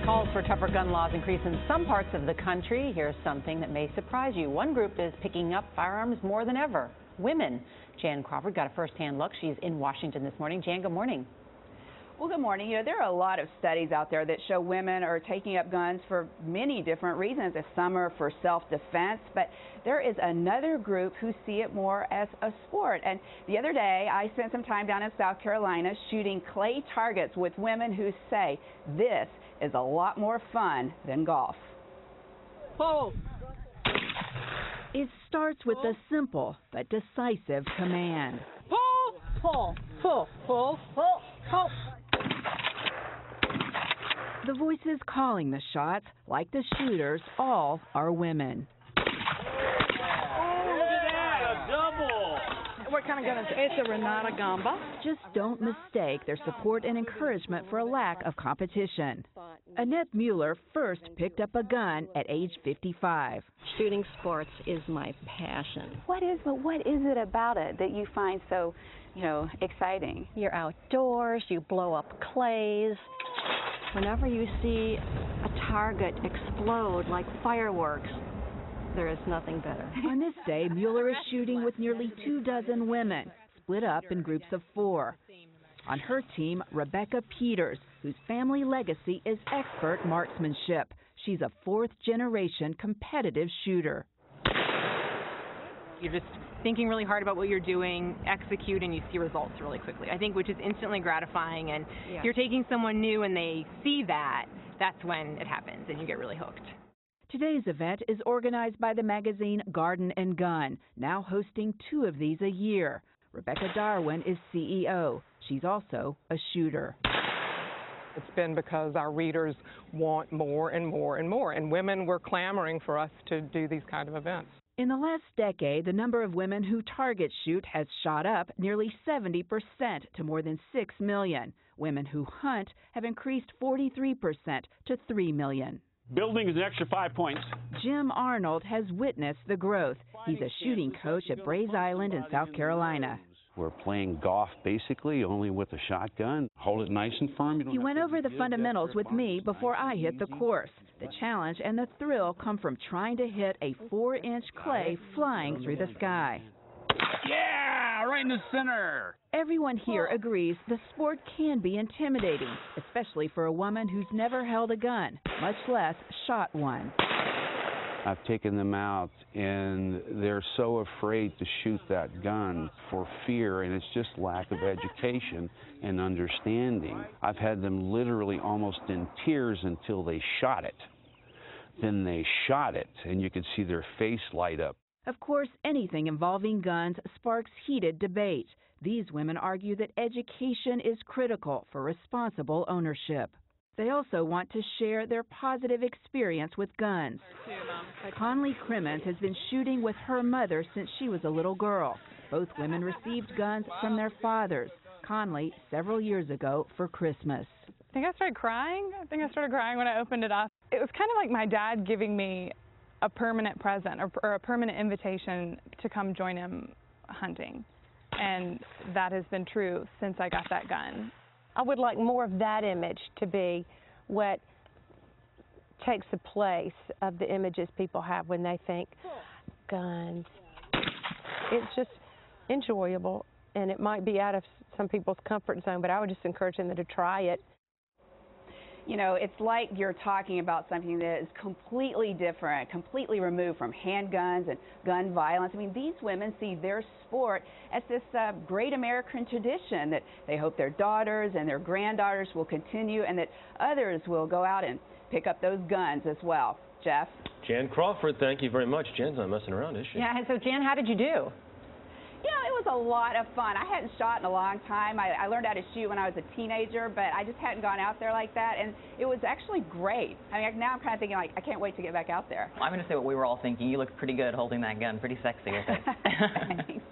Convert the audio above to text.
Calls for tougher gun laws increase in some parts of the country. Here's something that may surprise you. One group is picking up firearms more than ever. Women. Jan Crawford got a first-hand look. She's in Washington this morning. Jan, good morning. Well, good morning. You know, there are a lot of studies out there that show women are taking up guns for many different reasons. Some are for self-defense, but there is another group who see it more as a sport. And the other day, I spent some time down in South Carolina shooting clay targets with women who say this is a lot more fun than golf. Pull. It starts with a simple but decisive command. Pull! Pull! Pull! Pull! Pull! Pull! The voices calling the shots, like the shooters, all are women. What kind of gun is it? It's a Renata Gamba. Just don't mistake their support and encouragement for a lack of competition. Annette Mueller first picked up a gun at age 55. Shooting sports is my passion. What is it about it that you find so, exciting? You're outdoors, you blow up clays. Whenever you see a target explode like fireworks, there is nothing better. On this day, Mueller is shooting with nearly 24 women, split up in groups of 4. On her team, Rebecca Peters, whose family legacy is expert marksmanship. She's a 4th-generation competitive shooter. You're just thinking really hard about what you're doing, execute, and you see results really quickly. I think which is instantly gratifying, and you're taking someone new and they see that, that's when it happens and you get really hooked. Today's event is organized by the magazine Garden and Gun, now hosting 2 of these a year. Rebecca Darwin is CEO. She's also a shooter. It's been because our readers want more and more and more, and women were clamoring for us to do these kind of events. In the last decade, the number of women who target shoot has shot up nearly 70% to more than 6 million. Women who hunt have increased 43% to 3 million. Building is an extra 5 points. Jim Arnold has witnessed the growth. He's a shooting coach at Brays Island in South Carolina. We're playing golf basically, only with a shotgun. Hold it nice and firm. He went over the fundamentals with me before I hit the course. The challenge and the thrill come from trying to hit a 4-inch clay flying through the sky. Yeah, right in the center. Everyone here agrees the sport can be intimidating, especially for a woman who's never held a gun, much less shot one. I've taken them out, and they're so afraid to shoot that gun for fear, and it's just lack of education and understanding. I've had them literally almost in tears until they shot it. Then they shot it, and you could see their face light up. Of course, anything involving guns sparks heated debate. These women argue that education is critical for responsible ownership. They also want to share their positive experience with guns. Conley Crimmins has been shooting with her mother since she was a little girl. Both women received guns from their fathers. Conley several years ago for Christmas. I think I started crying. When I opened it up. It was kind of like my dad giving me a permanent present or a permanent invitation to come join him hunting. And that has been true since I got that gun. I would like more of that image to be what takes the place of the images people have when they think guns. It's just enjoyable, and it might be out of some people's comfort zone, but I would just encourage them to try it. It's like you're talking about something that is completely different, completely removed from handguns and gun violence. I mean, these women see their sport as this great American tradition that they hope their daughters and their granddaughters will continue, and that others will go out and pick up those guns as well. Jeff? Jan Crawford, thank you very much. Jan's not messing around, is she? Yeah, so Jan, how did you do? It was a lot of fun. I hadn't shot in a long time. I learned how to shoot when I was a teenager, but I just hadn't gone out there like that, and it was actually great. I mean, now I'm kind of thinking, I can't wait to get back out there. I'm going to say what we were all thinking. You looked pretty good holding that gun. Pretty sexy with it.